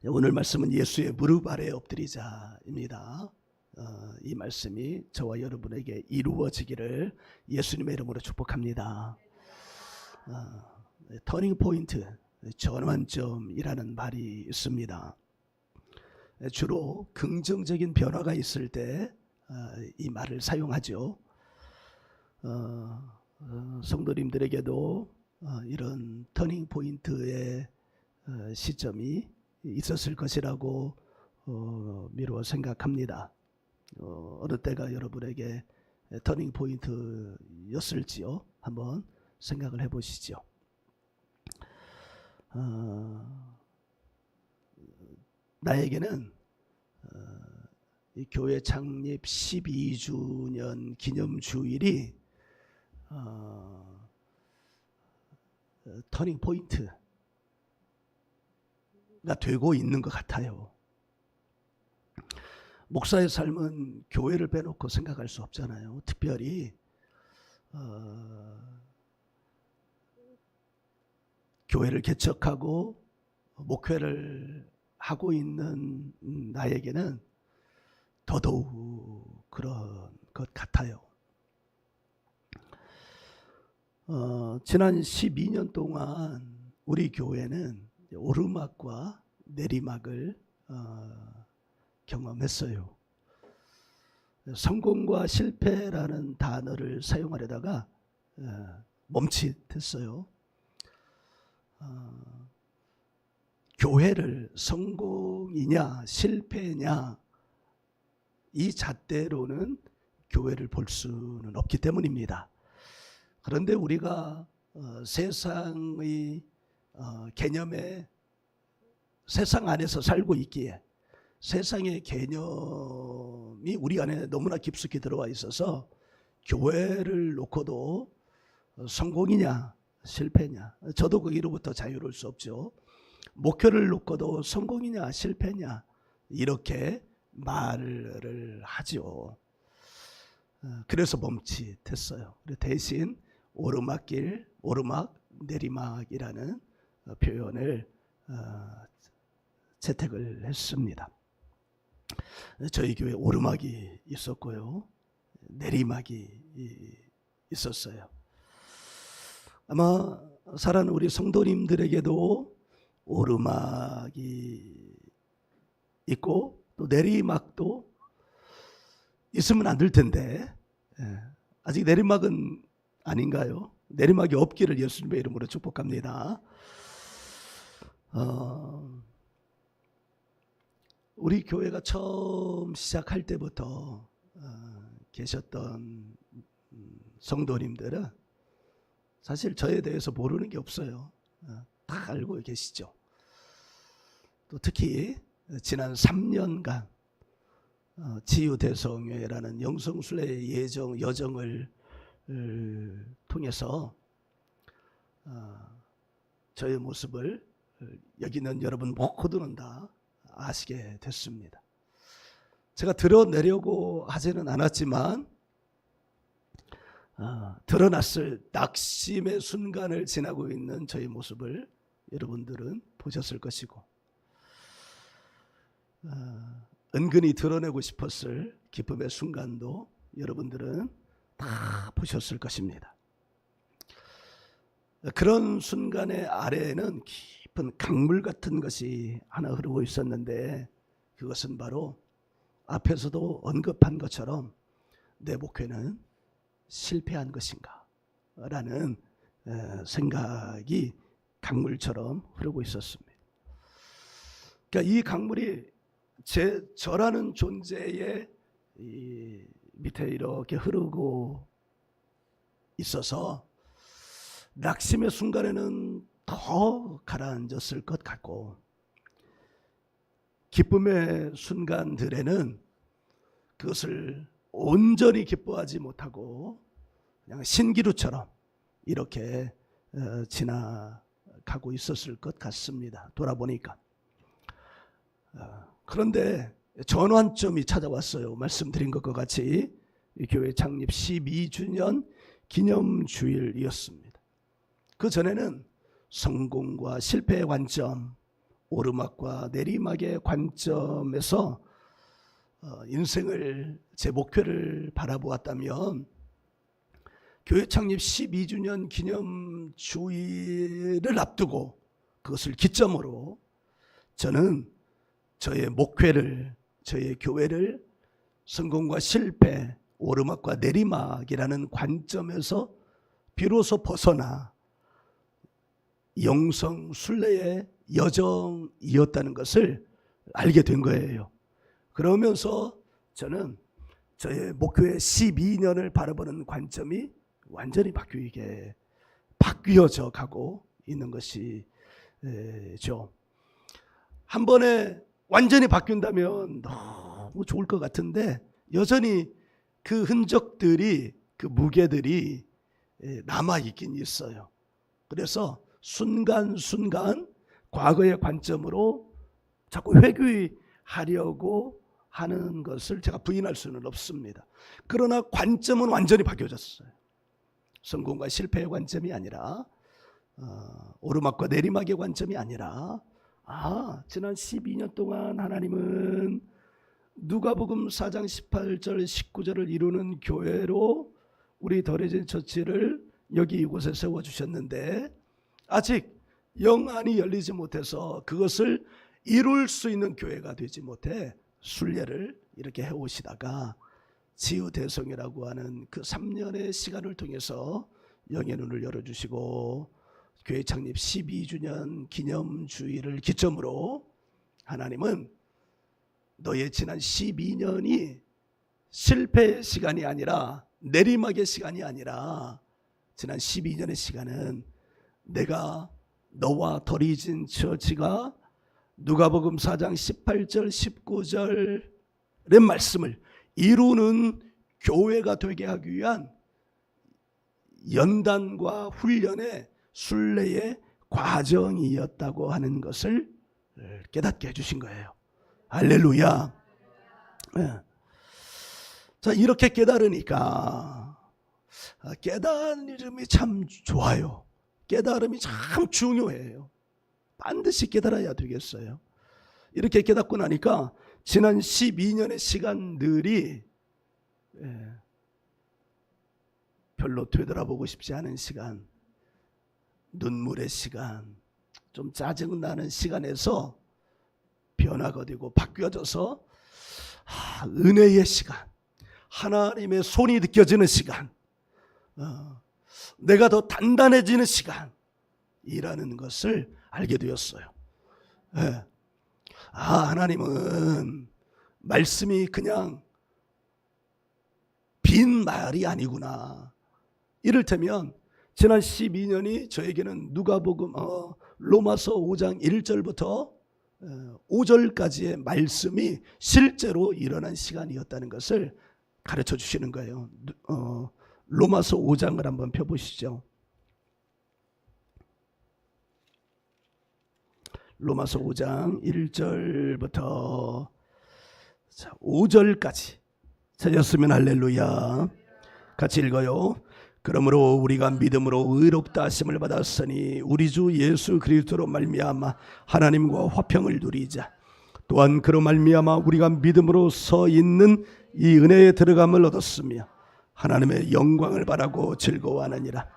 오늘 말씀은 예수의 무릎 아래 엎드리자입니다. 이 말씀이 저와 여러분에게 이루어지기를 예수님의 이름으로 축복합니다. 터닝 포인트, 전환점이라는 말이 있습니다. 주로 긍정적인 변화가 있을 때 이 말을 사용하죠. 성도님들에게도 이런 터닝 포인트의 시점이 있었을 것이라고 미루어 생각합니다. 어느 때가 여러분에게 터닝 포인트였을지요? 한번 생각을 해보시죠. 나에게는 이 교회 창립 12주년 기념주일이 터닝 포인트가 되고 있는 것 같아요. 목사의 삶은 교회를 빼놓고 생각할 수 없잖아요. 특별히 교회를 개척하고 목회를 하고 있는 나에게는 더더욱 그런 것 같아요. 지난 12년 동안 우리 교회는 오르막과 내리막을 경험했어요. 성공과 실패라는 단어를 사용하려다가 멈칫했어요. 교회를 성공이냐 실패냐 이 잣대로는 교회를 볼 수는 없기 때문입니다. 그런데 우리가 세상의 개념에 세상 안에서 살고 있기에 세상의 개념이 우리 안에 너무나 깊숙이 들어와 있어서 교회를 놓고도 성공이냐 실패냐, 저도 거기로부터 자유로울 수 없죠. 목표를 놓고도 성공이냐 실패냐 이렇게 말을 하죠. 그래서 멈칫했어요. 대신 오르막길, 오르막, 내리막이라는 표현을 채택을 했습니다. 저희 교회 오르막이 있었고요, 내리막이 있었어요. 아마 사랑하는 우리 성도님들에게도 오르막이 있고 또 내리막도 있으면 안 될 텐데 아직 내리막은 아닌가요? 내리막이 없기를 예수님의 이름으로 축복합니다. 우리 교회가 처음 시작할 때부터 계셨던 성도님들은 사실 저에 대해서 모르는 게 없어요. 다 알고 계시죠. 또 특히 지난 3년간 치유대성회라는 영성순례 여정을 통해서 저의 모습을 여기 있는 여러분 모두는 다 아시게 됐습니다. 제가 드러내려고 하지는 않았지만 드러났을 낙심의 순간을 지나고 있는 저의 모습을 여러분들은 보셨을 것이고 은근히 드러내고 싶었을 기쁨의 순간도 여러분들은 다 보셨을 것입니다. 그런 순간의 아래에는 깊은 강물 같은 것이 하나 흐르고 있었는데 그것은 바로 앞에서도 언급한 것처럼 내 목회는 실패한 것인가 라는 생각이 강물처럼 흐르고 있었습니다. 그러니까 이 강물이 저라는 존재의 이 밑에 이렇게 흐르고 있어서 낙심의 순간에는 더 가라앉았을 것 같고 기쁨의 순간들에는 그것을 온전히 기뻐하지 못하고 그냥 신기루처럼 이렇게 지나가고 있었을 것 같습니다. 돌아보니까. 그런데 전환점이 찾아왔어요. 말씀드린 것과 같이 교회 창립 12주년 기념주일이었습니다. 그 전에는 성공과 실패의 관점, 오르막과 내리막의 관점에서 인생을 제 목표를 바라보았다면 교회 창립 12주년 기념주의를 앞두고 그것을 기점으로 저는 저의 목회를, 저의 교회를 성공과 실패, 오르막과 내리막이라는 관점에서 비로소 벗어나 영성 순례의 여정이었다는 것을 알게 된 거예요. 그러면서 저는 저의 목표의 12년을 바라보는 관점이 완전히 바뀌어져 가고 있는 것이죠. 한 번에 완전히 바뀐다면 너무 좋을 것 같은데 여전히 그 흔적들이, 그 무게들이 남아있긴 있어요. 그래서 순간순간 과거의 관점으로 자꾸 회귀하려고 하는 것을 제가 부인할 수는 없습니다. 그러나 관점은 완전히 바뀌어졌어요. 성공과 실패의 관점이 아니라 오르막과 내리막의 관점이 아니라 지난 12년 동안 하나님은 누가복음 4장 18절 19절을 이루는 교회로 우리 더레진 처치를 여기 이곳에 세워주셨는데 아직 영안이 열리지 못해서 그것을 이룰 수 있는 교회가 되지 못해 순례를 이렇게 해오시다가 지우대성이라고 하는 그 3년의 시간을 통해서 영의 눈을 열어주시고 교회 창립 12주년 기념주의를 기점으로 하나님은 너의 지난 12년이 실패의 시간이 아니라 내리막의 시간이 아니라 지난 12년의 시간은 내가 너와 더리진 처치가 누가복음 4장 18절 19절의 말씀을 이루는 교회가 되게 하기 위한 연단과 훈련의 순례의 과정이었다고 하는 것을 깨닫게 해주신 거예요. 할렐루야. 자, 이렇게 깨달으니까 깨달음이 참 좋아요. 깨달음이 참 중요해요. 반드시 깨달아야 되겠어요. 이렇게 깨닫고 나니까 지난 12년의 시간들이 별로 되돌아보고 싶지 않은 시간, 눈물의 시간, 좀 짜증나는 시간에서 변화가 되고 바뀌어져서 은혜의 시간, 하나님의 손이 느껴지는 시간, 내가 더 단단해지는 시간이라는 것을 알게 되었어요. 하나님은 말씀이 그냥 빈 말이 아니구나. 이를테면 지난 12년이 저에게는 누가복음 로마서 5장 1절부터 5절까지의 말씀이 실제로 일어난 시간이었다는 것을 가르쳐 주시는 거예요. 로마서 5장을 한번 펴보시죠. 로마서 5장 1절부터 5절까지 찾았으면 할렐루야. 같이 읽어요. 그러므로 우리가 믿음으로 의롭다 하심을 받았으니 우리 주 예수 그리스도로 말미암아 하나님과 화평을 누리자. 또한 그로 말미암아 우리가 믿음으로 서 있는 이 은혜에 들어감을 얻었으며 하나님의 영광을 바라고 즐거워하느니라.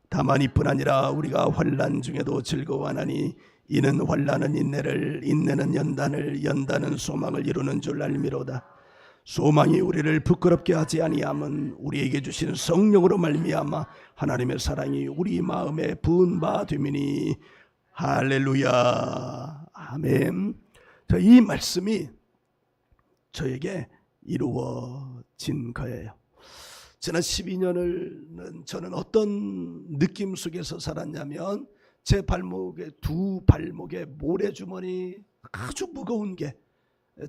다만 이뿐 아니라 우리가 환난 중에도 즐거워하나니 이는 환난은 인내를, 인내는 연단을, 연단은 소망을 이루는 줄 알미로다. 소망이 우리를 부끄럽게 하지 아니함은 우리에게 주신 성령으로 말미암아 하나님의 사랑이 우리 마음에 부은 바 됨이니. 할렐루야. 아멘. 이 말씀이 저에게 이루어진 거예요. 지난 12년을 저는 어떤 느낌 속에서 살았냐면 제 발목에, 두 발목에 모래주머니 아주 무거운 게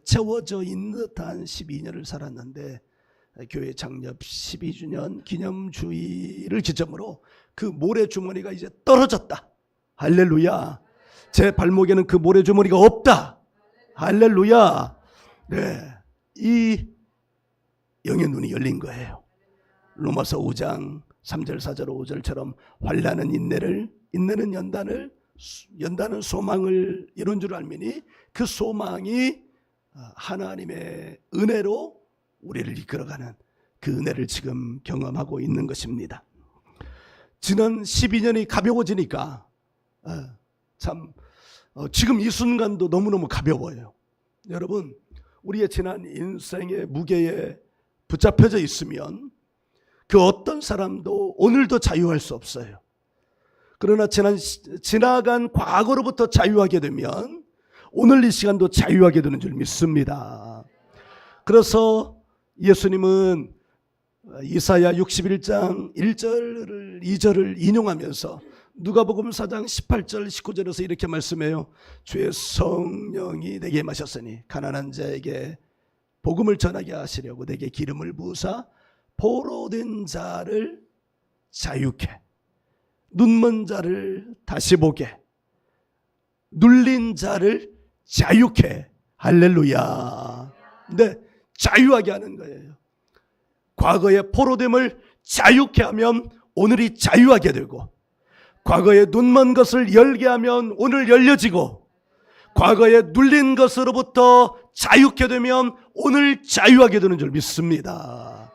채워져 있는 듯한 12년을 살았는데 교회 창립 12주년 기념주의를 기점으로 그 모래주머니가 이제 떨어졌다. 할렐루야. 제 발목에는 그 모래주머니가 없다. 할렐루야. 네, 이 영의 눈이 열린 거예요. 로마서 5장 3절 4절 5절처럼 환난은 인내를, 인내는 연단을, 연단은 소망을 이룬 줄 알미니 그 소망이 하나님의 은혜로 우리를 이끌어가는 그 은혜를 지금 경험하고 있는 것입니다. 지난 12년이 가벼워지니까 참 지금 이 순간도 너무너무 가벼워요. 여러분, 우리의 지난 인생의 무게에 붙잡혀져 있으면 그 어떤 사람도 오늘도 자유할 수 없어요. 그러나 지나간 과거로부터 자유하게 되면 오늘 이 시간도 자유하게 되는 줄 믿습니다. 그래서 예수님은 이사야 61장 1절 2절을 인용하면서 누가복음 4장 18절 19절에서 이렇게 말씀해요. 주의 성령이 내게 임하셨으니 가난한 자에게 복음을 전하게 하시려고 내게 기름을 부으사 포로된 자를 자유케, 눈먼 자를 다시 보게, 눌린 자를 자유케. 할렐루야. 근데 자유하게 하는 거예요. 과거의 포로됨을 자유케 하면 오늘이 자유하게 되고, 과거에 눈먼 것을 열게 하면 오늘 열려지고, 과거에 눌린 것으로부터 자유케 되면 오늘 자유하게 되는 줄 믿습니다.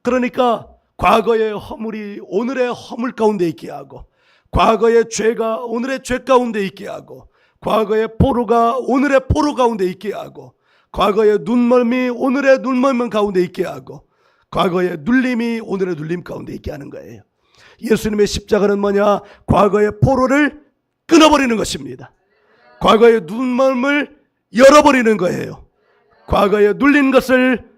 그러니까 과거의 허물이 오늘의 허물 가운데 있게 하고, 과거의 죄가 오늘의 죄 가운데 있게 하고, 과거의 포로가 오늘의 포로 가운데 있게 하고, 과거의 눈멀미 오늘의 눈멀미 가운데 있게 하고, 과거의 눌림이 오늘의 눌림 가운데 있게 하는 거예요. 예수님의 십자가는 뭐냐? 과거의 포로를 끊어버리는 것입니다. 과거의 눈멀미를 열어버리는 거예요. 과거에 눌린 것을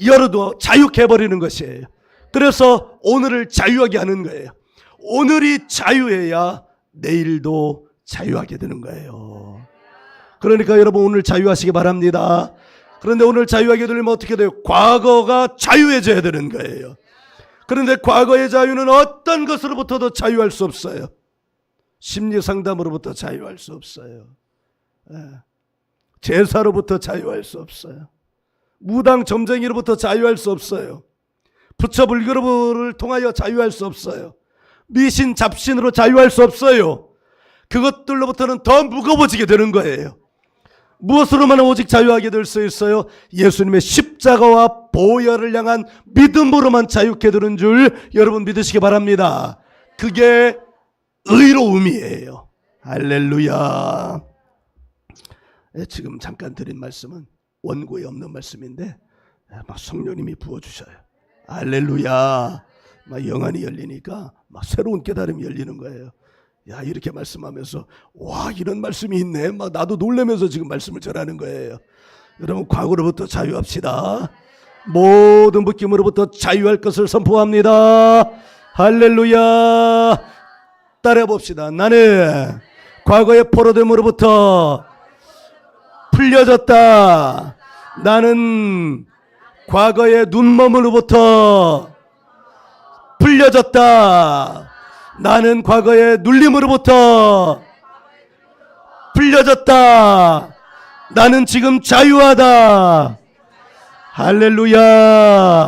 열어도 자유케 해버리는 것이에요. 그래서 오늘을 자유하게 하는 거예요. 오늘이 자유해야 내일도 자유하게 되는 거예요. 그러니까 여러분, 오늘 자유하시기 바랍니다. 그런데 오늘 자유하게 되려면 어떻게 돼요? 과거가 자유해져야 되는 거예요. 그런데 과거의 자유는 어떤 것으로부터도 자유할 수 없어요. 심리상담으로부터 자유할 수 없어요. 제사로부터 자유할 수 없어요. 무당 점쟁이로부터 자유할 수 없어요. 부처 불교를 통하여 자유할 수 없어요. 미신 잡신으로 자유할 수 없어요. 그것들로부터는 더 무거워지게 되는 거예요. 무엇으로만 오직 자유하게 될 수 있어요? 예수님의 십자가와 보혈을 향한 믿음으로만 자유케 되는 줄 여러분 믿으시기 바랍니다. 그게 의로움이에요. 할렐루야. 지금 잠깐 드린 말씀은 원고에 없는 말씀인데 막 성령님이 부어주셔요. 할렐루야. 막 영안이 열리니까 막 새로운 깨달음이 열리는 거예요. 야, 이렇게 말씀하면서 와, 이런 말씀이 있네. 막 나도 놀라면서 지금 말씀을 전하는 거예요. 여러분, 과거로부터 자유합시다. 모든 묶임으로부터 자유할 것을 선포합니다. 할렐루야. 따라해 봅시다. 나는 과거의 포로됨으로부터 풀려졌다. 나는 과거의 눈먼으로부터 풀려졌다. 나는 과거의 눌림으로부터 풀려졌다. 나는 지금 자유하다. 할렐루야.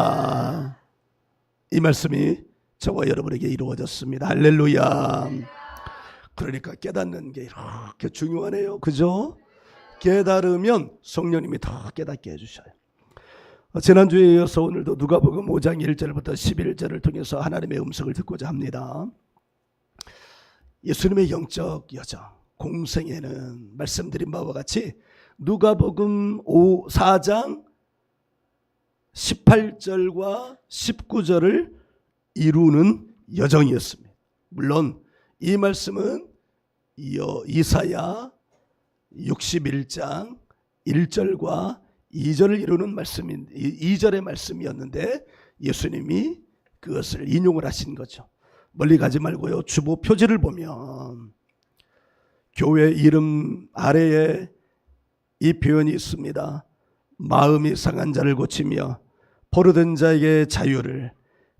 이 말씀이 저와 여러분에게 이루어졌습니다. 할렐루야. 그러니까 깨닫는 게 이렇게 중요하네요. 그죠? 깨달으면 성령님이 더 깨닫게 해주셔요. 지난주에 이어서 오늘도 누가복음 5장 1절부터 11절을 통해서 하나님의 음성을 듣고자 합니다. 예수님의 영적 여정, 공생애는 말씀드린 바와 같이 누가복음 4장 18절과 19절을 이루는 여정이었습니다. 물론 이 말씀은 이사야 61장 1절과 2절을 이루는 말씀인 2절의 말씀이었는데 예수님이 그것을 인용을 하신 거죠. 멀리 가지 말고요. 주보 표지를 보면 교회 이름 아래에 이 표현이 있습니다. 마음이 상한 자를 고치며 포로된 자에게 자유를,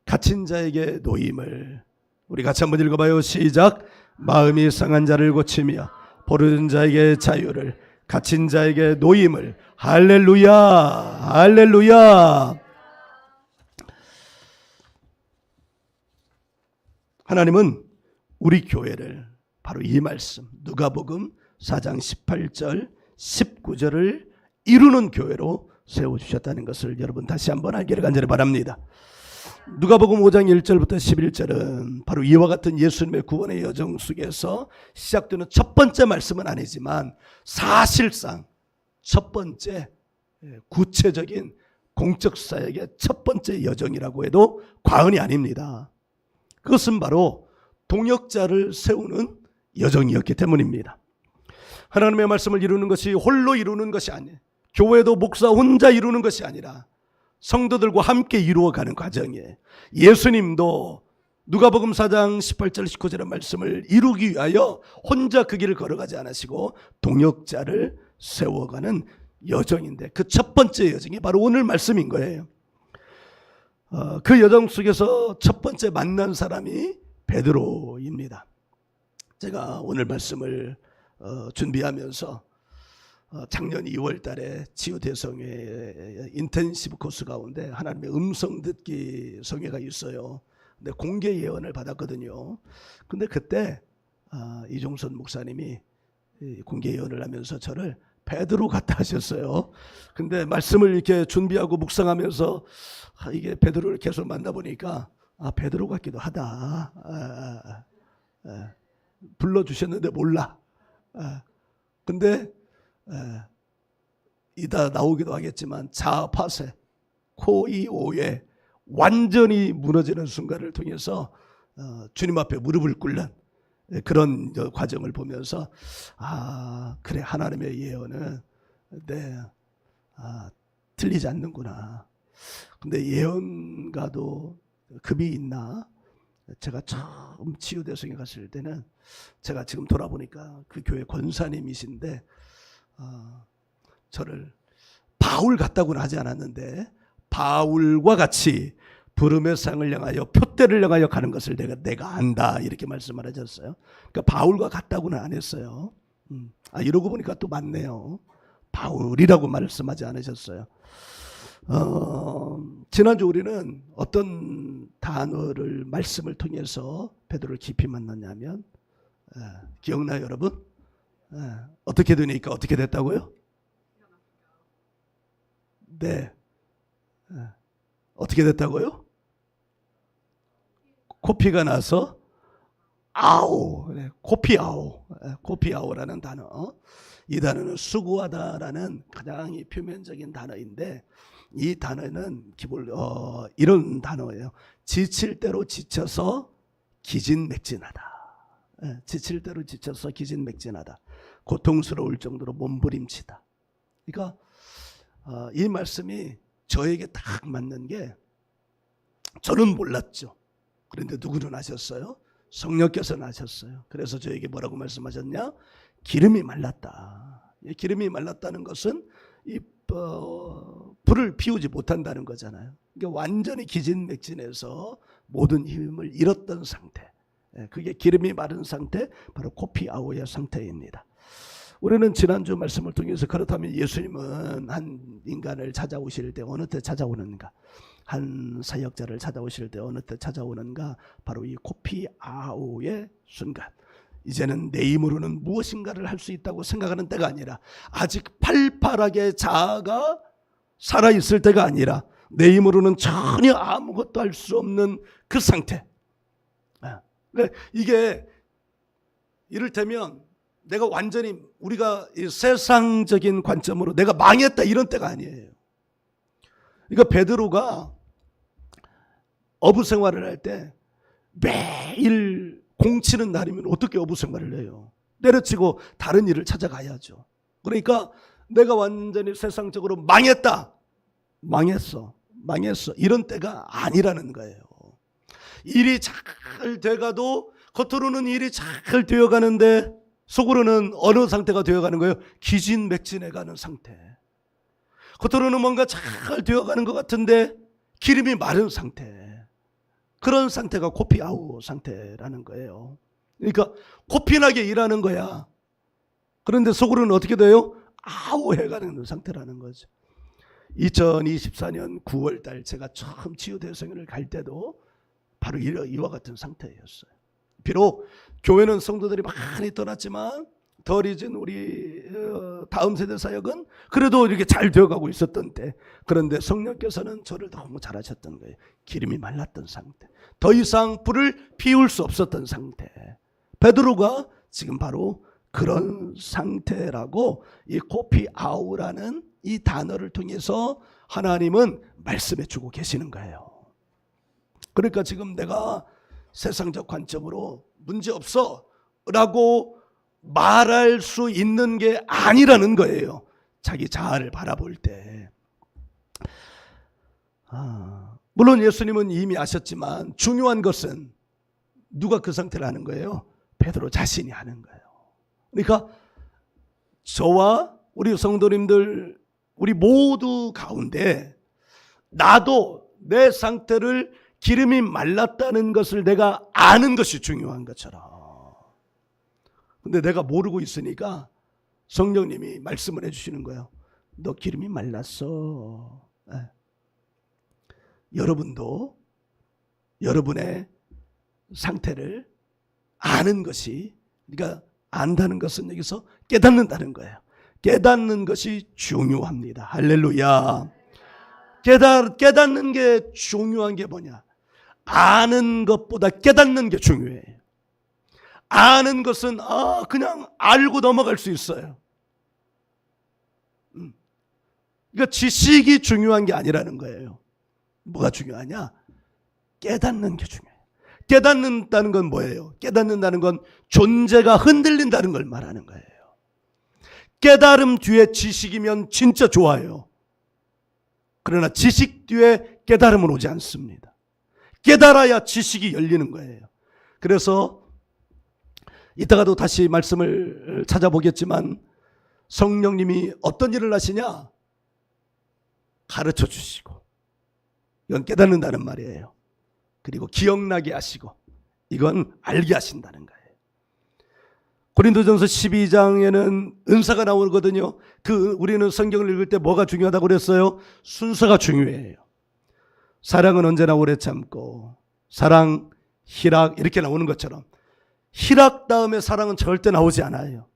갇힌 자에게 노임을. 우리 같이 한번 읽어봐요. 시작. 마음이 상한 자를 고치며 포로된 자에게 자유를, 갇힌 자에게 노임을. 할렐루야. 할렐루야. 하나님은 우리 교회를 바로 이 말씀 누가복음 4장 18절 19절을 이루는 교회로 세워주셨다는 것을 여러분 다시 한번 알기를 간절히 바랍니다. 누가복음 5장 1절부터 11절은 바로 이와 같은 예수님의 구원의 여정 속에서 시작되는 첫 번째 말씀은 아니지만 사실상 첫 번째 구체적인 공적 사역의 첫 번째 여정이라고 해도 과언이 아닙니다. 그것은 바로 동역자를 세우는 여정이었기 때문입니다. 하나님의 말씀을 이루는 것이 홀로 이루는 것이 아니에요. 교회도 목사 혼자 이루는 것이 아니라 성도들과 함께 이루어가는 과정이에요. 예수님도 누가복음 4장 18절 19절의 말씀을 이루기 위하여 혼자 그 길을 걸어가지 않으시고 동역자를 세워가는 여정인데 그 첫 번째 여정이 바로 오늘 말씀인 거예요. 그 여정 속에서 첫 번째 만난 사람이 베드로입니다. 제가 오늘 말씀을 준비하면서 작년 2월 달에 치유대성회 인텐시브 코스 가운데 하나님의 음성 듣기 성회가 있어요. 근데 공개 예언을 받았거든요. 근데 그때 이종선 목사님이 공개 예언을 하면서 저를 베드로 같다 하셨어요. 근데 말씀을 이렇게 준비하고 묵상하면서 이게 베드로를 계속 만나보니까 베드로 같기도 하다. 불러주셨는데 몰라. 근데 이따 나오기도 하겠지만 자파세 코이오에 완전히 무너지는 순간을 통해서 주님 앞에 무릎을 꿇는 그런 과정을 보면서 그래 하나님의 예언은 틀리지 않는구나. 근데 예언가도 급이 있나? 제가 처음 치유대성에 갔을 때는 제가 지금 돌아보니까 그 교회 권사님이신데 저를 바울 같다고는 하지 않았는데 바울과 같이 부름의 상을 향하여 표대를 향하여 가는 것을 내가 안다 이렇게 말씀을 하셨어요. 그러니까 바울과 같다고는 안 했어요. 이러고 보니까 또 맞네요. 바울이라고 말씀하지 않으셨어요. 지난주 우리는 어떤 단어를 말씀을 통해서 베드로를 깊이 만났냐면 기억나요 여러분? 어떻게 되니까 어떻게 됐다고요? 네. 어떻게 됐다고요? 코피가 나서 아오, 코피아오라는 단어. 이 단어는 수고하다라는 가장 표면적인 단어인데 이 단어는 기본 이런 단어예요. 지칠 대로 지쳐서 기진맥진하다. 지칠 대로 지쳐서 기진맥진하다. 고통스러울 정도로 몸부림치다. 그러니까 이 말씀이 저에게 딱 맞는 게 저는 몰랐죠. 그런데 누구는 아셨어요? 성령께서는 아셨어요. 그래서 저에게 뭐라고 말씀하셨냐? 기름이 말랐다. 기름이 말랐다는 것은 이 불을 피우지 못한다는 거잖아요. 그러니까 완전히 기진맥진해서 모든 힘을 잃었던 상태. 그게 기름이 마른 상태, 바로 코피아오의 상태입니다. 우리는 지난주 말씀을 통해서 그렇다면 예수님은 한 인간을 찾아오실 때 어느 때 찾아오는가? 한 사역자를 찾아오실 때 어느 때 찾아오는가? 바로 이 코피아오의 순간. 이제는 내 힘으로는 무엇인가를 할 수 있다고 생각하는 때가 아니라 아직 팔팔하게 자아가 살아있을 때가 아니라 내 힘으로는 전혀 아무것도 할 수 없는 그 상태. 이게 이를테면 내가 완전히 우리가 세상적인 관점으로 내가 망했다 이런 때가 아니에요. 그러니까 베드로가 어부 생활을 할 때 매일 공치는 날이면 어떻게 어부 생활을 해요? 내려치고 다른 일을 찾아가야죠. 그러니까 내가 완전히 세상적으로 망했다. 망했어. 이런 때가 아니라는 거예요. 일이 잘 돼가도 겉으로는 일이 잘 되어가는데 속으로는 어느 상태가 되어가는 거예요? 기진맥진해가는 상태. 겉으로는 뭔가 잘 되어가는 것 같은데 기름이 마른 상태. 그런 상태가 코피아오 상태라는 거예요. 그러니까 코피나게 일하는 거야. 그런데 속으로는 어떻게 돼요? 아우해가는 상태라는 거죠. 2024년 9월 달 제가 처음 치유대성회를 갈 때도 바로 이와 같은 상태였어요. 비록 교회는 성도들이 많이 떠났지만 덜 잊은 우리 다음 세대 사역은 그래도 이렇게 잘 되어가고 있었던 때, 그런데 성령께서는 저를 너무 잘하셨던 거예요. 기름이 말랐던 상태, 더 이상 불을 피울 수 없었던 상태. 베드로가 지금 바로 그런 상태라고 이 코피아우라는 이 단어를 통해서 하나님은 말씀해 주고 계시는 거예요. 그러니까 지금 내가 세상적 관점으로 문제없어 라고 말할 수 있는 게 아니라는 거예요. 자기 자아를 바라볼 때. 물론 예수님은 이미 아셨지만 중요한 것은 누가 그 상태를 하는 거예요? 베드로 자신이 하는 거예요. 그러니까 저와 우리 성도님들, 우리 모두 가운데 나도 내 상태를 기름이 말랐다는 것을 내가 아는 것이 중요한 것처럼, 근데 내가 모르고 있으니까 성령님이 말씀을 해주시는 거예요. 너 기름이 말랐어. 여러분도 여러분의 상태를 아는 것이, 그러니까 안다는 것은 여기서 깨닫는다는 거예요. 깨닫는 것이 중요합니다. 할렐루야. 깨닫는 게 중요한 게 뭐냐? 아는 것보다 깨닫는 게 중요해요. 아는 것은 그냥 알고 넘어갈 수 있어요. 그러니까 지식이 중요한 게 아니라는 거예요. 뭐가 중요하냐? 깨닫는 게 중요해요. 깨닫는다는 건 뭐예요? 깨닫는다는 건 존재가 흔들린다는 걸 말하는 거예요. 깨달음 뒤에 지식이면 진짜 좋아요. 그러나 지식 뒤에 깨달음은 오지 않습니다. 깨달아야 지식이 열리는 거예요. 그래서 이따가도 다시 말씀을 찾아보겠지만 성령님이 어떤 일을 하시냐? 가르쳐 주시고, 이건 깨닫는다는 말이에요. 그리고 기억나게 하시고, 이건 알게 하신다는 거예요. 고린도전서 12장에는 은사가 나오거든요. 우리는 성경을 읽을 때 뭐가 중요하다고 그랬어요? 순서가 중요해요. 사랑은 언제나 오래 참고, 사랑, 희락 이렇게 나오는 것처럼 희락 다음에 사랑은 절대 나오지 않아요.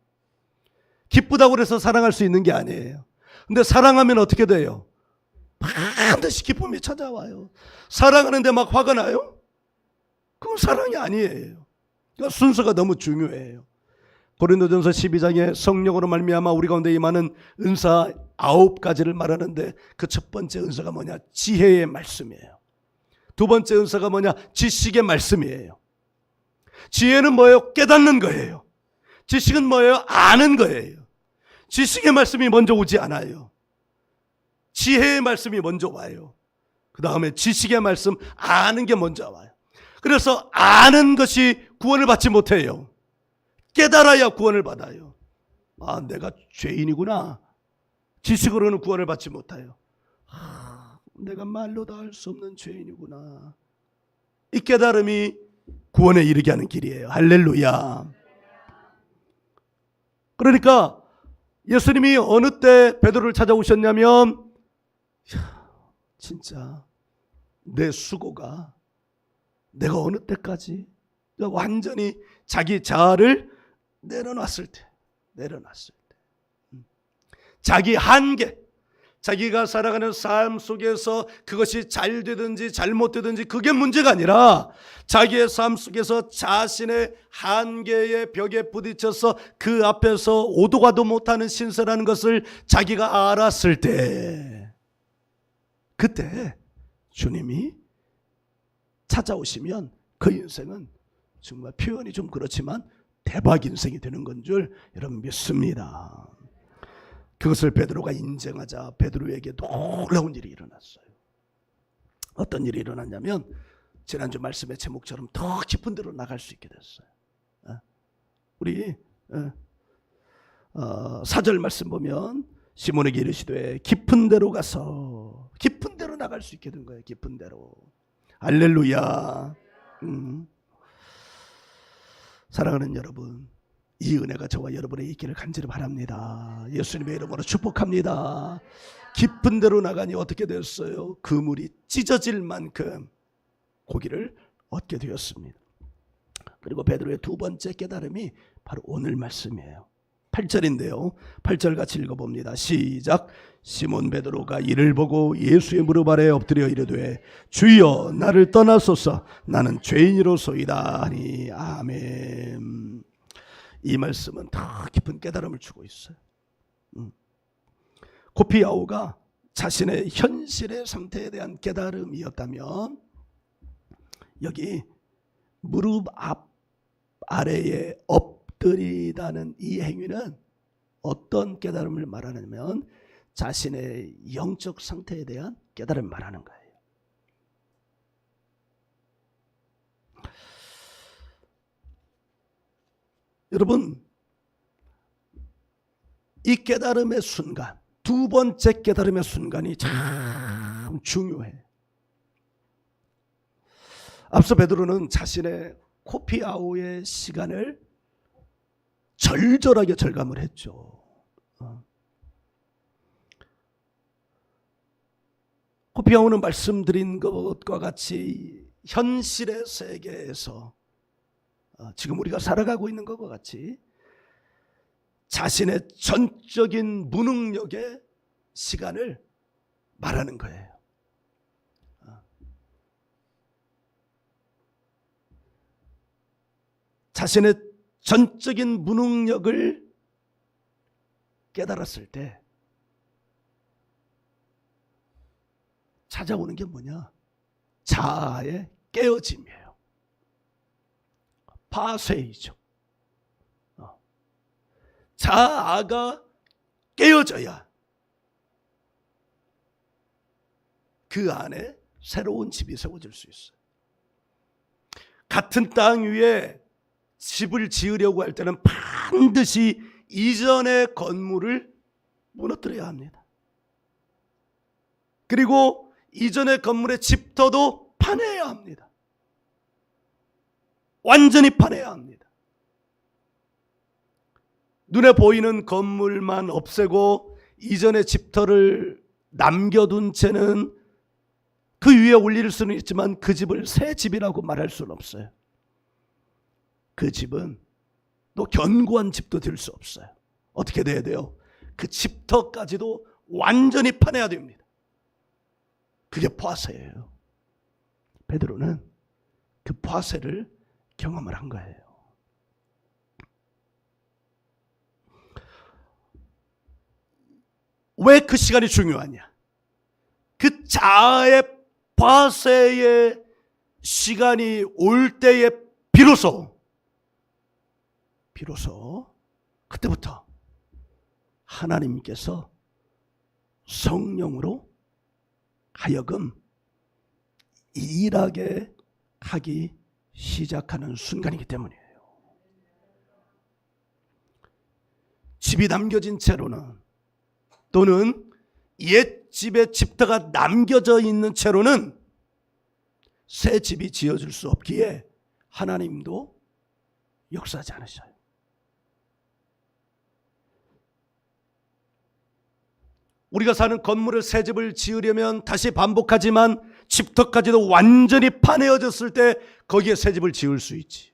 기쁘다고 해서 사랑할 수 있는 게 아니에요. 근데 사랑하면 어떻게 돼요? 반드시 기쁨이 찾아와요. 사랑하는데 막 화가 나요? 그건 사랑이 아니에요. 그러니까 순서가 너무 중요해요. 고린도전서 12장에 성령으로 말미암아 우리 가운데 임하는 은사 9가지를 말하는데, 그 첫 번째 은사가 뭐냐? 지혜의 말씀이에요. 두 번째 은사가 뭐냐? 지식의 말씀이에요. 지혜는 뭐예요? 깨닫는 거예요. 지식은 뭐예요? 아는 거예요. 지식의 말씀이 먼저 오지 않아요. 지혜의 말씀이 먼저 와요. 그 다음에 지식의 말씀, 아는 게 먼저 와요. 그래서 아는 것이 구원을 받지 못해요. 깨달아야 구원을 받아요. 내가 죄인이구나. 지식으로는 구원을 받지 못해요. 내가 말로 다 할 수 없는 죄인이구나. 이 깨달음이 구원에 이르게 하는 길이에요. 할렐루야. 그러니까 예수님이 어느 때 베드로를 찾아오셨냐면, 진짜 내 수고가, 내가 어느 때까지 완전히 자기 자아를 내려놨을 때, 자기 한계, 자기가 살아가는 삶 속에서 그것이 잘 되든지 잘못되든지 그게 문제가 아니라 자기의 삶 속에서 자신의 한계의 벽에 부딪혀서 그 앞에서 오도 가도 못하는 신세라는 것을 자기가 알았을 때, 그때 주님이 찾아오시면 그 인생은 정말 표현이 좀 그렇지만 대박 인생이 되는 건 줄 여러분 믿습니다. 그것을 베드로가 인정하자 베드로에게 놀라운 일이 일어났어요. 어떤 일이 일어났냐면, 지난주 말씀의 제목처럼 더 깊은 데로 나갈 수 있게 됐어요. 우리 4절 말씀 보면 시몬에게 이르시되 깊은 데로 가서, 깊은 데로 나갈 수 있게 된 거예요. 깊은 데로. 할렐루야. 사랑하는 여러분, 이 은혜가 저와 여러분의 있기를 간절히 바랍니다. 예수님의 이름으로 축복합니다. 깊은 데로 나가니 어떻게 됐어요? 그물이 찢어질 만큼 고기를 얻게 되었습니다. 그리고 베드로의 두 번째 깨달음이 바로 오늘 말씀이에요. 8절인데요. 8절 같이 읽어봅니다. 시작. 시몬 베드로가 이를 보고 예수의 무릎 아래 엎드려 이르되 주여 나를 떠나소서 나는 죄인이로소이다 하니 아멘. 이 말씀은 더 깊은 깨달음을 주고 있어요. 코피아오가 자신의 현실의 상태에 대한 깨달음이었다면 여기 무릎 아래에 엎드리다는 이 행위는 어떤 깨달음을 말하냐면 자신의 영적 상태에 대한 깨달음을 말하는 거예요. 여러분, 이 깨달음의 순간, 두 번째 깨달음의 순간이 참 중요해. 앞서 베드로는 자신의 코피아오의 시간을 절절하게 절감을 했죠. 코피아오는 말씀드린 것과 같이 현실의 세계에서 지금 우리가 살아가고 있는 것과 같이 자신의 전적인 무능력의 시간을 말하는 거예요. 자신의 전적인 무능력을 깨달았을 때 찾아오는 게 뭐냐? 자아의 깨어짐이에요. 파쇄이죠. 자아가 깨어져야 그 안에 새로운 집이 세워질 수 있어요. 같은 땅 위에 집을 지으려고 할 때는 반드시 이전의 건물을 무너뜨려야 합니다. 그리고 이전의 건물의 집터도 파내야 합니다. 완전히 파내야 합니다. 눈에 보이는 건물만 없애고 이전의 집터를 남겨둔 채는 그 위에 올릴 수는 있지만 그 집을 새 집이라고 말할 수는 없어요. 그 집은 또 견고한 집도 될 수 없어요. 어떻게 돼야 돼요? 그 집터까지도 완전히 파내야 됩니다. 그게 파쇄예요. 베드로는 그 파쇄를 경험을 한 거예요. 왜 그 시간이 중요하냐? 그 자아의 파쇄의 시간이 올 때에 비로소 그때부터 하나님께서 성령으로 하여금 일하게 하기 시작하는 순간이기 때문이에요. 집이 남겨진 채로는 또는 옛 집의 집터가 남겨져 있는 채로는 새 집이 지어질 수 없기에 하나님도 역사하지 않으셔요. 우리가 사는 건물을 새 집을 지으려면 다시 반복하지만 집터까지도 완전히 파내어졌을 때 거기에 새 집을 지을 수 있지.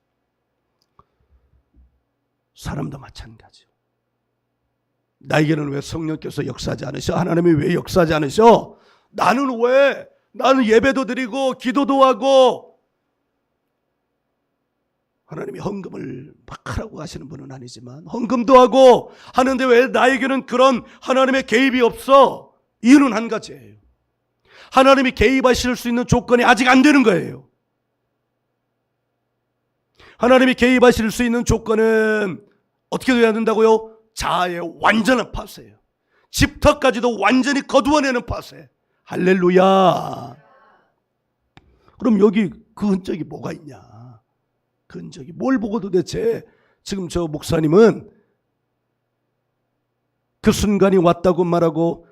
사람도 마찬가지요. 나에게는 왜 성령께서 역사하지 않으셔? 하나님이 왜 역사하지 않으셔? 나는 예배도 드리고 기도도 하고 하나님이 헌금을 막 하라고 하시는 분은 아니지만 헌금도 하고 하는데 왜 나에게는 그런 하나님의 개입이 없어? 이유는 한 가지예요. 하나님이 개입하실 수 있는 조건이 아직 안 되는 거예요. 하나님이 개입하실 수 있는 조건은 어떻게 돼야 된다고요? 자아의 완전한 파쇄예요. 집터까지도 완전히 거두어내는 파쇄. 할렐루야. 그럼 여기 그 흔적이 뭐가 있냐? 그 흔적이 뭘 보고 도대체 지금 저 목사님은 그 순간이 왔다고 말하고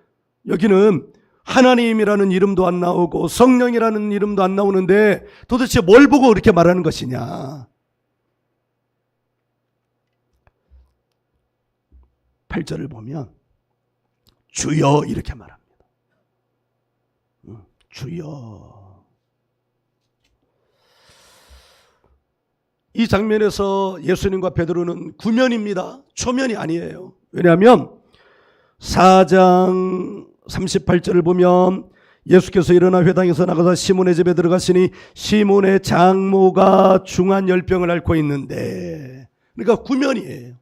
여기는 하나님이라는 이름도 안 나오고 성령이라는 이름도 안 나오는데 도대체 뭘 보고 그렇게 말하는 것이냐? 8절을 보면 주여 이렇게 말합니다. 주여. 이 장면에서 예수님과 베드로는 구면입니다. 초면이 아니에요. 왜냐하면 4장 38절을 보면 예수께서 일어나 회당에서 나가서 시몬의 집에 들어가시니 시몬의 장모가 중한 열병을 앓고 있는데, 그러니까 구면이에요.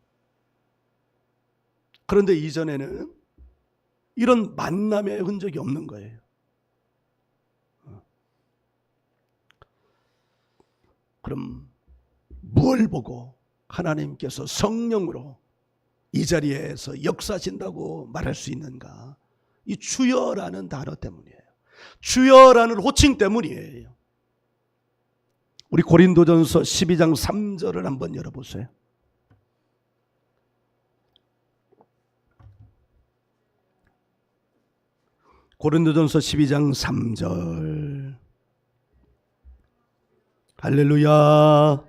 그런데 이전에는 이런 만남의 흔적이 없는 거예요. 그럼 뭘 보고 하나님께서 성령으로 이 자리에서 역사하신다고 말할 수 있는가? 이 주여라는 단어 때문이에요. 주여라는 호칭 때문이에요. 우리 고린도전서 12장 3절을 한번 열어보세요. 고린도전서 12장 3절. 할렐루야.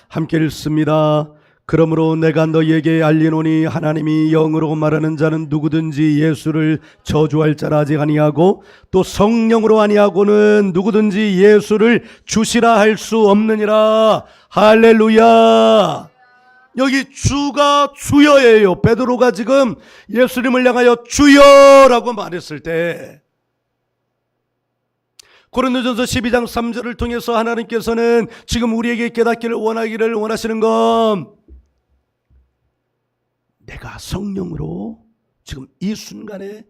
함께 읽습니다. 그러므로 내가 너희에게 알리노니 하나님이 영으로 말하는 자는 누구든지 예수를 저주할 자라 아직 아니하고 또 성령으로 아니하고는 누구든지 예수를 주시라 할 수 없느니라. 할렐루야. 여기 주가 주여예요. 베드로가 지금 예수님을 향하여 주여라고 말했을 때 고린도전서 12장 3절을 통해서 하나님께서는 지금 우리에게 깨닫기를 원하기를 원하시는 건, 내가 성령으로 지금 이 순간에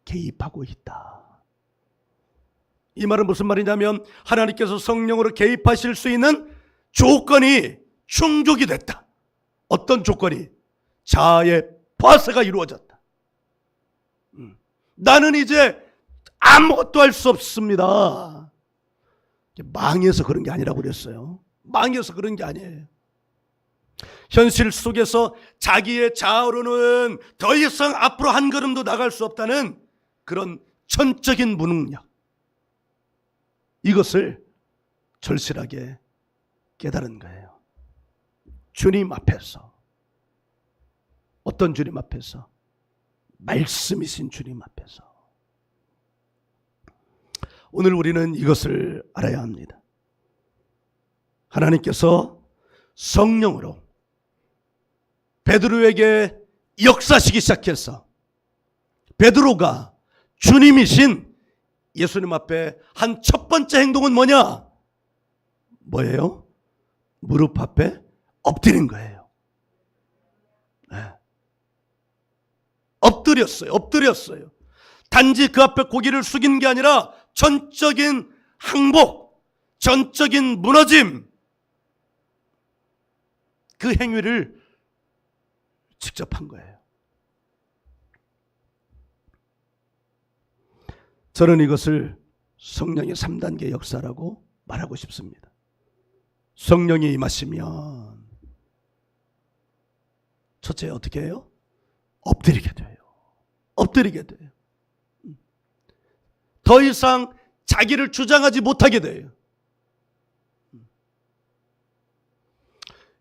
개입하고 있다. 이 말은 무슨 말이냐면 하나님께서 성령으로 개입하실 수 있는 조건이 충족이 됐다. 어떤 조건이? 자아의 파쇄가 이루어졌다. 나는 이제 아무것도 할 수 없습니다. 망해서 그런 게 아니라고 그랬어요. 망해서 그런 게 아니에요. 현실 속에서 자기의 자아로는 더 이상 앞으로 한 걸음도 나갈 수 없다는 그런 전적인 무능력, 이것을 절실하게 깨달은 거예요. 주님 앞에서. 어떤 주님 앞에서? 말씀이신 주님 앞에서. 오늘 우리는 이것을 알아야 합니다. 하나님께서 성령으로 베드로에게 역사하시기 시작해서 베드로가 주님이신 예수님 앞에 한 첫 번째 행동은 뭐냐? 뭐예요? 무릎 앞에 엎드린 거예요. 네. 엎드렸어요. 단지 그 앞에 고개를 숙인 게 아니라 전적인 항복, 전적인 무너짐, 그 행위를 직접 한 거예요. 저는 이것을 성령의 3단계 역사라고 말하고 싶습니다. 성령이 임하시면 첫째 어떻게 해요? 엎드리게 돼요. 더 이상 자기를 주장하지 못하게 돼요.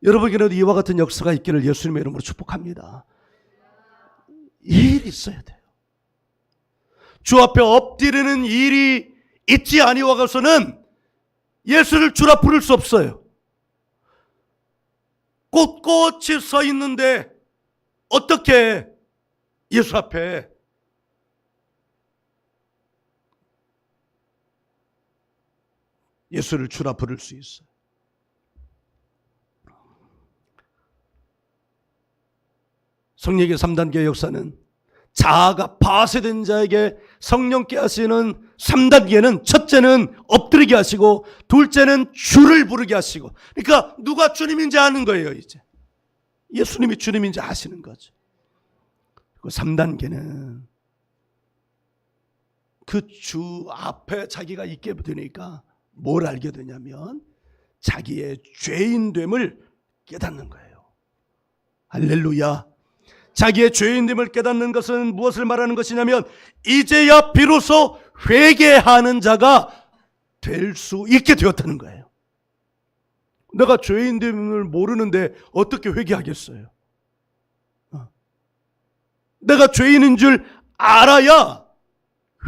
여러분에게는 이와 같은 역사가 있기를 예수님의 이름으로 축복합니다. 이 일이 있어야 돼요. 주 앞에 엎드리는 일이 있지 아니하고서는 예수를 주라 부를 수 없어요. 꼿꼿이 서 있는데 어떻게 예수 앞에 예수를 주라 부를 수 있어요? 성령의 3단계 역사는 자아가 파쇄된 자에게 성령께 하시는 3단계는 첫째는 엎드리게 하시고 둘째는 주를 부르게 하시고, 그러니까 누가 주님인지 아는 거예요. 이제 예수님이 주님인지 아시는 거죠. 그리고 3단계는 그 주 앞에 자기가 있게 되니까 뭘 알게 되냐면 자기의 죄인됨을 깨닫는 거예요. 할렐루야. 자기의 죄인됨을 깨닫는 것은 무엇을 말하는 것이냐면 이제야 비로소 회개하는 자가 될 수 있게 되었다는 거예요. 내가 죄인됨을 모르는데 어떻게 회개하겠어요? 내가 죄인인 줄 알아야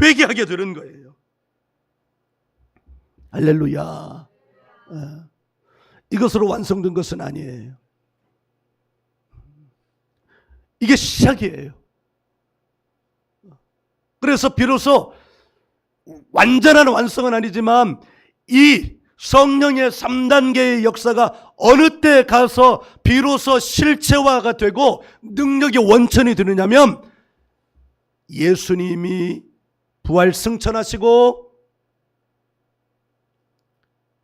회개하게 되는 거예요. 할렐루야. 이것으로 완성된 것은 아니에요. 이게 시작이에요. 그래서 비로소 완전한 완성은 아니지만 이 성령의 3단계의 역사가 어느 때 가서 비로소 실체화가 되고 능력이 원천이 되느냐면 예수님이 부활 승천하시고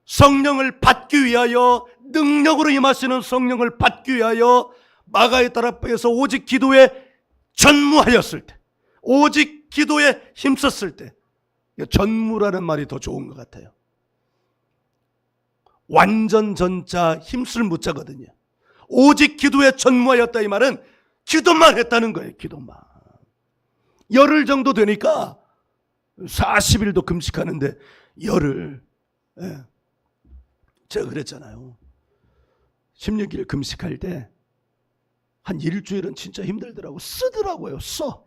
성령을 받기 위하여, 능력으로 임하시는 성령을 받기 위하여 마가의 다락방에서 오직 기도에 전무하였을 때, 오직 기도에 힘썼을 때, 전무라는 말이 더 좋은 것 같아요. 완전 전자 힘쓸 무자거든요. 오직 기도에 전무하였다 이 말은 기도만 했다는 거예요. 기도만. 열흘 정도 되니까 40일도 금식하는데 열흘. 제가 그랬잖아요. 16일 금식할 때 한 일주일은 진짜 힘들더라고. 쓰더라고요. 써.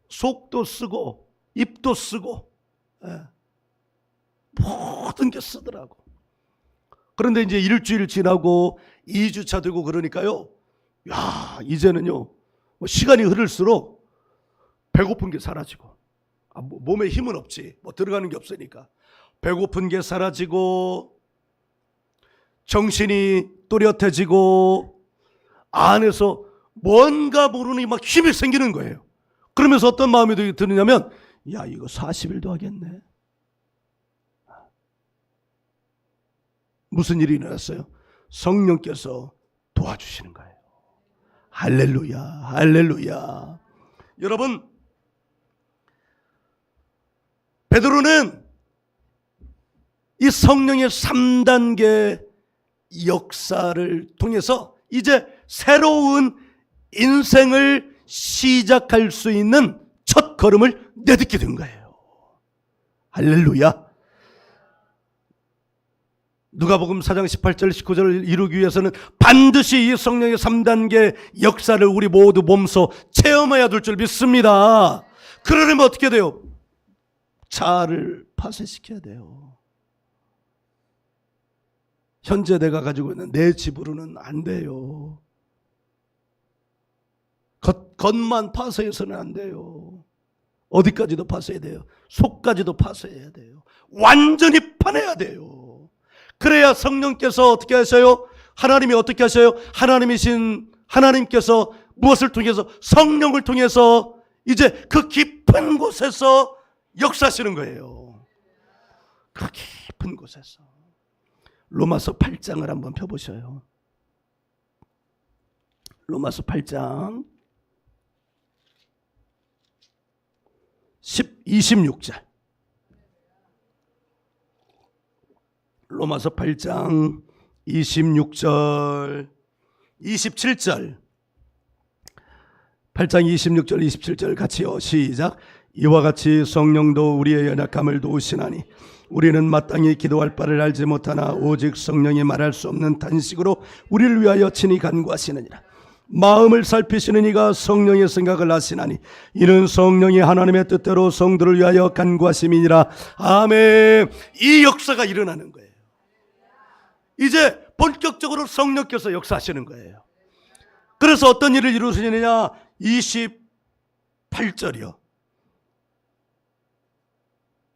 속도 쓰고 입도 쓰고 모든 게 쓰더라고. 그런데 이제 일주일 지나고 2주차 되고 그러니까요. 야, 이제는요. 시간이 흐를수록 배고픈 게 사라지고, 몸에 힘은 없지. 들어가는 게 없으니까. 배고픈 게 사라지고, 정신이 또렷해지고, 안에서 뭔가 모르는 막 힘이 생기는 거예요. 그러면서 어떤 마음이 드느냐면, 야, 이거 40일도 하겠네. 무슨 일이 일어났어요? 성령께서 도와주시는 거예요. 할렐루야, 할렐루야. 여러분, 베드로는 이 성령의 3단계 역사를 통해서 이제 새로운 인생을 시작할 수 있는 첫 걸음을 내딛게 된 거예요. 할렐루야. 누가복음 4장 18절 19절을 이루기 위해서는 반드시 이 성령의 3단계 역사를 우리 모두 몸소 체험해야 될 줄 믿습니다. 그러려면 어떻게 돼요? 자아를 파쇄시켜야 돼요. 현재 내가 가지고 있는 내 집으로는 안 돼요. 겉만 파쇄해서는 안 돼요. 어디까지도 파쇄해야 돼요. 속까지도 파쇄해야 돼요. 완전히 파내야 돼요. 그래야 성령께서 어떻게 하셔요? 하나님이 어떻게 하셔요? 하나님께서 무엇을 통해서? 성령을 통해서 이제 그 깊은 곳에서 역사하시는 거예요. 그 깊은 곳에서. 로마서 8장을 한번 펴보셔요. 로마서 8장 26절. 로마서 8장 26절 27절 8장 26절 27절 같이요. 시작. 이와 같이 성령도 우리의 연약함을 도우시나니 우리는 마땅히 기도할 바를 알지 못하나 오직 성령이 말할 수 없는 탄식으로 우리를 위하여 친히 간구하시느니라. 마음을 살피시는 이가 성령의 생각을 아시나니 이는 성령이 하나님의 뜻대로 성도를 위하여 간구하심이니라. 아멘. 이 역사가 일어나는 거예요. 이제 본격적으로 성령께서 역사하시는 거예요. 그래서 어떤 일을 이루시느냐? 28절이요.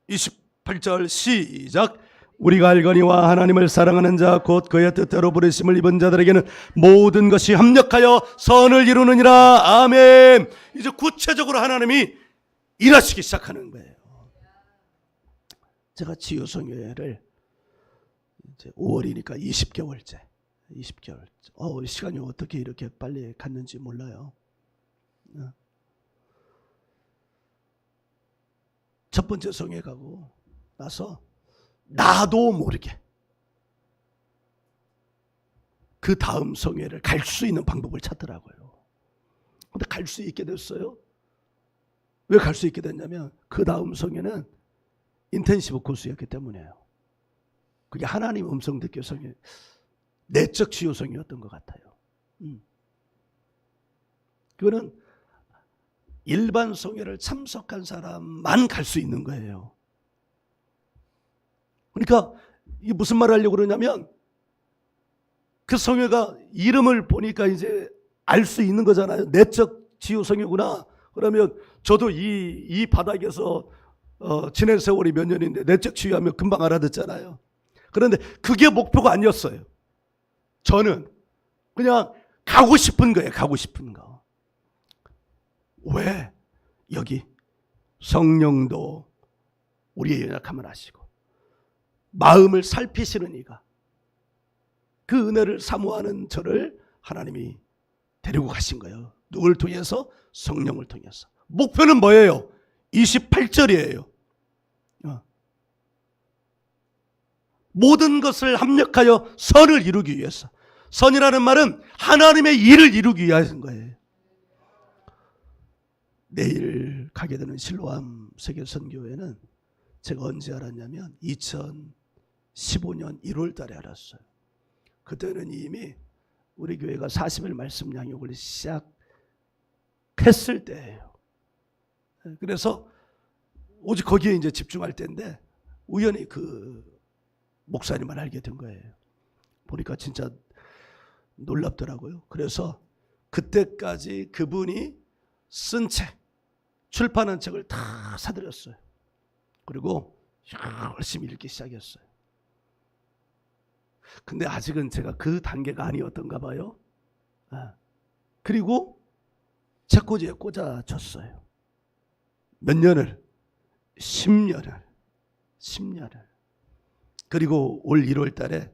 28절 시작. 우리가 알거니와 하나님을 사랑하는 자 곧 그의 뜻대로 부르심을 입은 자들에게는 모든 것이 합력하여 선을 이루느니라. 아멘. 이제 구체적으로 하나님이 일하시기 시작하는 거예요. 제가 치유성회를 이제 5월이니까 20개월째. 시간이 어떻게 이렇게 빨리 갔는지 몰라요. 첫 번째 성회 가고 나서 나도 모르게 그 다음 성회를 갈 수 있는 방법을 찾더라고요. 근데 갈 수 있게 됐어요. 왜 갈 수 있게 됐냐면 그 다음 성회는 인텐시브 코스였기 때문이에요. 그게 하나님 음성 듣기 성회, 내적 치유 성회였던 것 같아요. 그거는 일반 성회를 참석한 사람만 갈 수 있는 거예요. 그러니까 이게 무슨 말을 하려고 그러냐면 그 성회가 이름을 보니까 이제 알 수 있는 거잖아요. 내적 치유 성회구나. 그러면 저도 이 바닥에서 지낸 세월이 몇 년인데 내적 치유하면 금방 알아듣잖아요. 그런데 그게 목표가 아니었어요. 저는 그냥 가고 싶은 거예요. 가고 싶은 거. 왜? 여기 성령도 우리의 연약함을 아시고 마음을 살피시는 이가 그 은혜를 사모하는 저를 하나님이 데리고 가신 거예요. 누굴 통해서? 성령을 통해서. 목표는 뭐예요? 28절이에요. 모든 것을 합력하여 선을 이루기 위해서. 선이라는 말은 하나님의 일을 이루기 위한 거예요. 내일 가게 되는 실로암 세계선교회는 제가 언제 알았냐면 2015년 1월 달에 알았어요. 그때는 이미 우리 교회가 40일 말씀 양육을 시작했을 때예요. 그래서 오직 거기에 이제 집중할 때인데 우연히 그 목사님을 알게 된 거예요. 보니까 진짜 놀랍더라고요. 그래서 그때까지 그분이 쓴 책, 출판한 책을 다 사드렸어요. 그리고 열심히 읽기 시작했어요. 근데 아직은 제가 그 단계가 아니었던가 봐요. 그리고 책꽂이에 꽂아줬어요. 몇 년을? 10년을. 그리고 올 1월 달에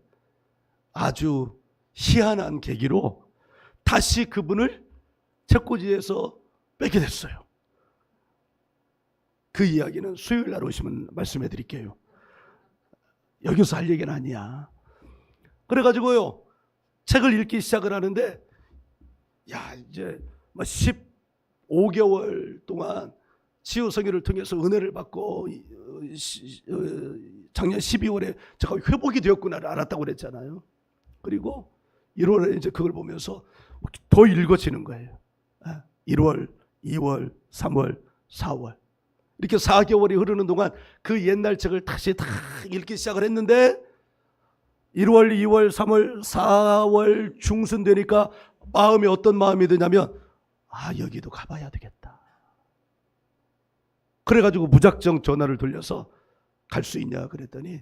아주 희한한 계기로 다시 그분을 책꽂이에서 뺏게 됐어요. 그 이야기는 수요일 날 오시면 말씀해 드릴게요. 여기서 할 얘기는 아니야. 그래가지고요, 책을 읽기 시작을 하는데, 이제 15개월 동안 치유성회를 통해서 은혜를 받고, 작년 12월에 제가 회복이 되었구나를 알았다고 그랬잖아요. 그리고 1월에 이제 그걸 보면서 더 읽어지는 거예요. 1월, 2월, 3월, 4월. 이렇게 4개월이 흐르는 동안 그 옛날 책을 다시 다 읽기 시작을 했는데 1월, 2월, 3월, 4월 중순 되니까 마음이 어떤 마음이 드냐면 여기도 가봐야 되겠다. 그래가지고 무작정 전화를 돌려서 갈 수 있냐 그랬더니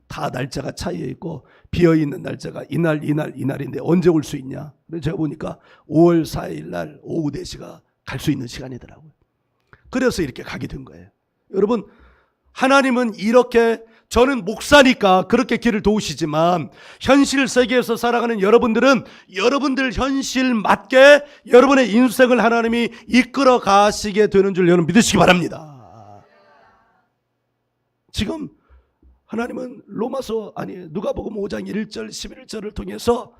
다 날짜가 차이에 있고 비어있는 날짜가 이날인데 언제 올 수 있냐. 그래서 제가 보니까 5월 4일 날 오후 4시가 갈 수 있는 시간이더라고요. 그래서 이렇게 가게 된 거예요. 여러분, 하나님은 이렇게, 저는 목사니까 그렇게 길을 도우시지만 현실 세계에서 살아가는 여러분들은 여러분들 현실 맞게 여러분의 인생을 하나님이 이끌어 가시게 되는 줄 여러분 믿으시기 바랍니다. 지금 하나님은 누가복음 5장 1절 11절을 통해서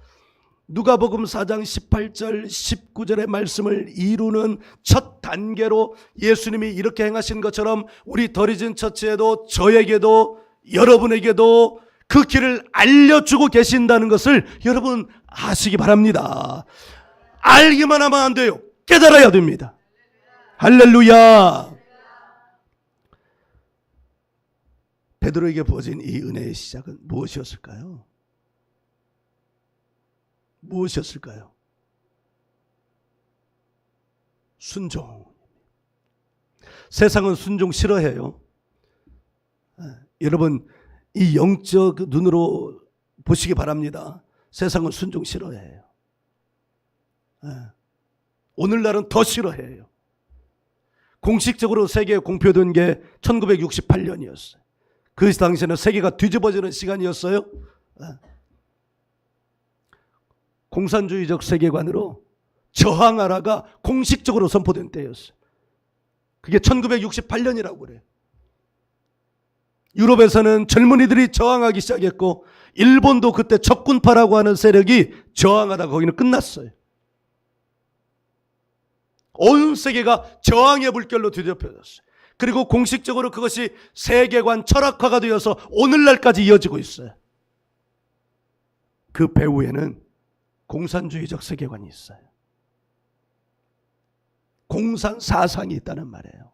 누가복음 4장 18절 19절의 말씀을 이루는 첫 단계로 예수님이 이렇게 행하신 것처럼 우리 더리진 처치에도 저에게도 여러분에게도 그 길을 알려주고 계신다는 것을 여러분 아시기 바랍니다. 알기만 하면 안 돼요. 깨달아야 됩니다. 할렐루야. 베드로에게 부어진 이 은혜의 시작은 무엇이었을까요? 순종. 세상은 순종 싫어해요. 여러분, 이 영적 눈으로 보시기 바랍니다. 세상은 순종 싫어해요. 오늘날은 더 싫어해요. 공식적으로 세계에 공표된 게 1968년이었어요. 그 당시에는 세계가 뒤집어지는 시간이었어요. 공산주의적 세계관으로 저항하라가 공식적으로 선포된 때였어요. 그게 1968년이라고 그래요. 유럽에서는 젊은이들이 저항하기 시작했고 일본도 그때 적군파라고 하는 세력이 저항하다가 거기는 끝났어요. 온 세계가 저항의 물결로 뒤덮여졌어요. 그리고 공식적으로 그것이 세계관 철학화가 되어서 오늘날까지 이어지고 있어요. 그 배후에는 공산주의적 세계관이 있어요. 공산 사상이 있다는 말이에요.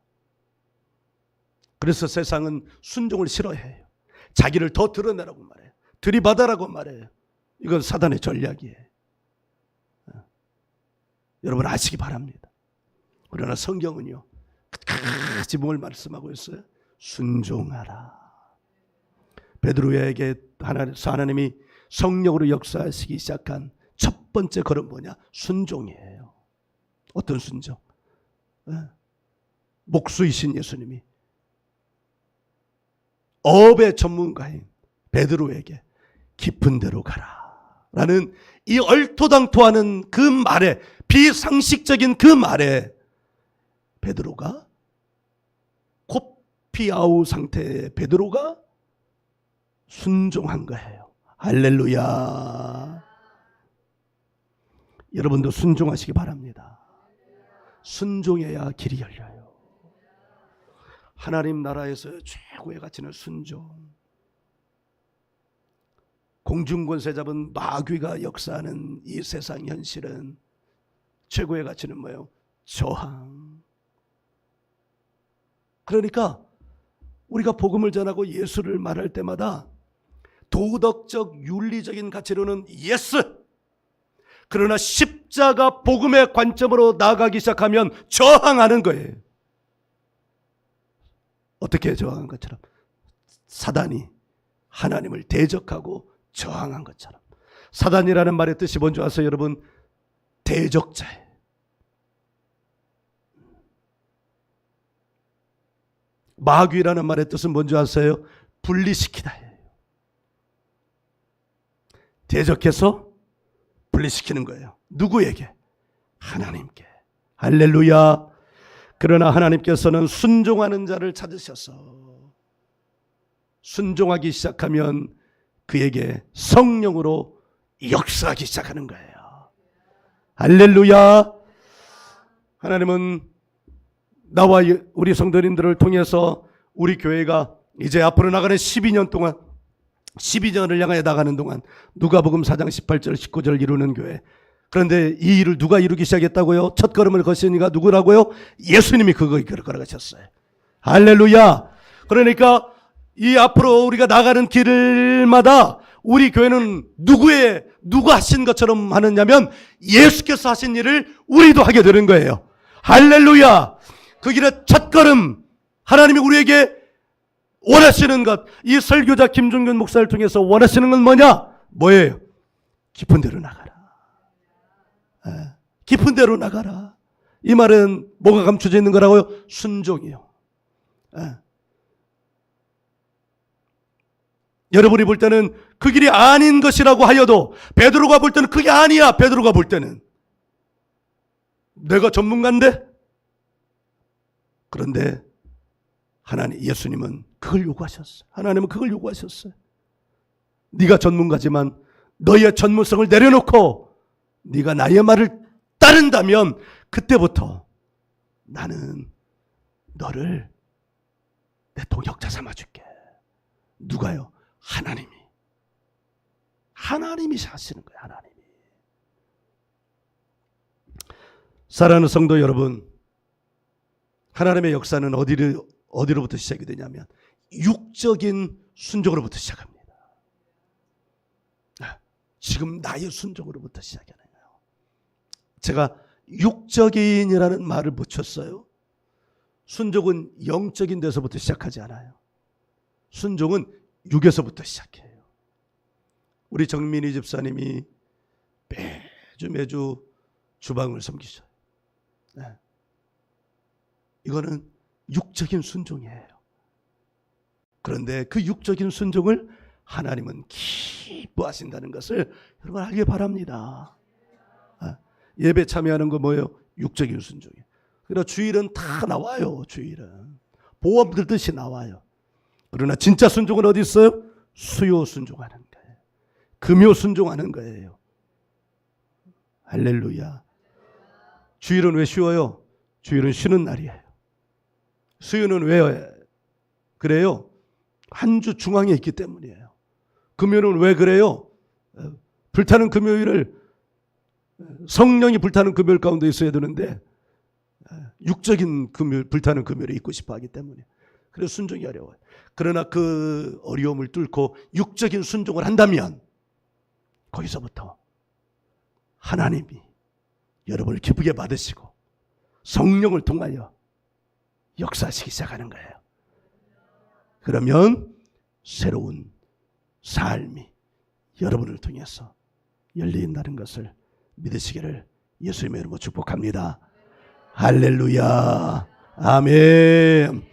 그래서 세상은 순종을 싫어해요. 자기를 더 드러내라고 말해요. 들이받아라고 말해요. 이건 사단의 전략이에요. 여러분 아시기 바랍니다. 그러나 성경은요, 끝까지 뭘 말씀하고 있어요? 순종하라. 베드로에게 하나님이 성령으로 역사하시기 시작한 첫 번째 걸음 뭐냐? 순종이에요. 어떤 순종? 목수이신 예수님이 업의 전문가인 베드로에게 깊은 데로 가라 라는 이 얼토당토하는 그 말에, 비상식적인 그 말에 베드로가, 코피아우 상태의 베드로가 순종한 거예요. 할렐루야. 여러분도 순종하시기 바랍니다. 순종해야 길이 열려요. 하나님 나라에서 최고의 가치는 순종. 공중권세 잡은 마귀가 역사하는 이 세상 현실은 최고의 가치는 뭐예요? 저항. 그러니까 우리가 복음을 전하고 예수를 말할 때마다 도덕적 윤리적인 가치로는 예스. 그러나 십자가 복음의 관점으로 나아가기 시작하면 저항하는 거예요. 어떻게 저항한 것처럼 사단이 하나님을 대적하고 저항한 것처럼. 사단이라는 말의 뜻이 뭔지 아세요, 여러분? 대적자예요. 마귀라는 말의 뜻은 뭔지 아세요? 분리시키다. 대적해서 분리시키는 거예요. 누구에게? 하나님께. 할렐루야. 그러나 하나님께서는 순종하는 자를 찾으셔서 순종하기 시작하면 그에게 성령으로 역사하기 시작하는 거예요. 할렐루야. 하나님은 나와 우리 성도님들을 통해서 우리 교회가 이제 앞으로 나가는 12년 동안, 12년을 향하여 나가는 동안 누가복음 4장 18절 19절 이루는 교회. 그런데 이 일을 누가 이루기 시작했다고요? 첫 걸음을 거시니가 누구라고요? 예수님이 그거 걸어가셨어요. 할렐루야. 그러니까 이 앞으로 우리가 나가는 길마다 우리 교회는 누가 하신 것처럼 하느냐면 예수께서 하신 일을 우리도 하게 되는 거예요. 할렐루야. 그 길의 첫 걸음, 하나님이 우리에게 원하시는 것, 이 설교자 김종균 목사를 통해서 원하시는 건 뭐예요? 깊은 데로 나가라. 깊은 데로 나가라. 이 말은 뭐가 감춰져 있는 거라고요? 순종이요. 여러분이 볼 때는 그 길이 아닌 것이라고 하여도 베드로가 볼 때는 그게 아니야. 베드로가 볼 때는 내가 전문가인데, 그런데 하나님, 예수님은 그걸 요구하셨어요. 하나님은 그걸 요구하셨어요. 네가 전문가지만 너의 전문성을 내려놓고 네가 나의 말을 따른다면 그때부터 나는 너를 내 동역자 삼아줄게. 누가요? 하나님이 하시는 거예요. 하나님이. 사랑하는 성도 여러분, 하나님의 역사는 어디로부터 시작이 되냐면 육적인 순종으로부터 시작합니다. 지금 나의 순종으로부터 시작하는 거예요. 제가 육적인이라는 말을 붙였어요. 순종은 영적인 데서부터 시작하지 않아요. 순종은 육에서부터 시작해요. 우리 정민희 집사님이 매주 주방을 섬기셔요. 이거는 육적인 순종이에요. 그런데 그 육적인 순종을 하나님은 기뻐하신다는 것을 여러분 알기 바랍니다. 예배 참여하는 거 뭐예요? 육적인 순종이에요. 그러나 주일은 다 나와요. 주일은 보험 들듯이 나와요. 그러나 진짜 순종은 어디 있어요? 수요 순종하는 거예요. 금요 순종하는 거예요. 할렐루야. 주일은 왜 쉬워요? 주일은 쉬는 날이에요. 수요는 왜 그래요? 한 주 중앙에 있기 때문이에요. 금요일은 왜 그래요? 불타는 금요일을, 성령이 불타는 금요일 가운데 있어야 되는데 육적인 금요일, 불타는 금요일에 있고 싶어 하기 때문에. 그래서 순종이 어려워요. 그러나 그 어려움을 뚫고 육적인 순종을 한다면 거기서부터 하나님이 여러분을 기쁘게 받으시고 성령을 통하여 역사하시기 시작하는 거예요. 그러면 새로운 삶이 여러분을 통해서 열린다는 것을 믿으시기를 예수님의 이름으로 축복합니다. 할렐루야. 아멘.